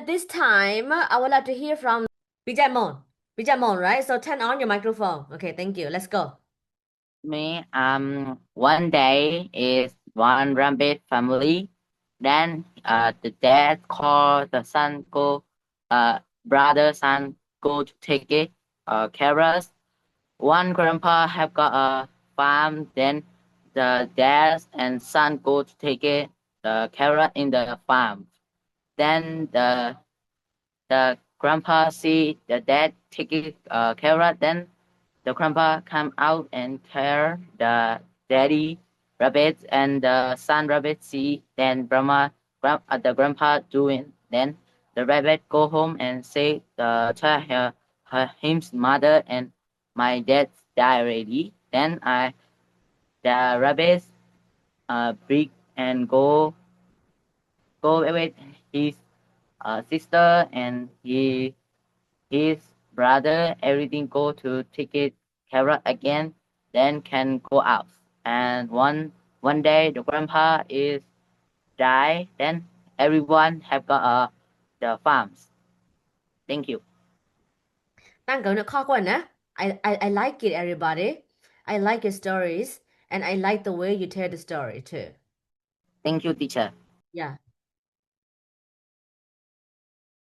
this time, I would like to hear from Bijamon. Bijamon, right? So turn on your microphone. Okay, thank you. Let's go. Me, one day is one rabbit family. Then, the dad called the son go, brother son go to take it, carrots. One grandpa have got a farm. Then the dad and son go to take it, the carrot in the farm. Then the grandpa see the dad take it, carrot. Then the grandpa come out and tell the daddy rabbit, and the son rabbit see. Then the grandpa doing. Then the rabbit go home and say, tell his mother and my dad died already. Then the rabbit big and go with his sister and his brother. Everything go to ticket carrot again, then can go out. And one day the grandpa is die. Then everyone have got the farms. Thank you. ตั้งกันข้อก่อนนะ I like it, everybody. I like your stories, and I like the way you tell the story too. Thank you, teacher. Yeah.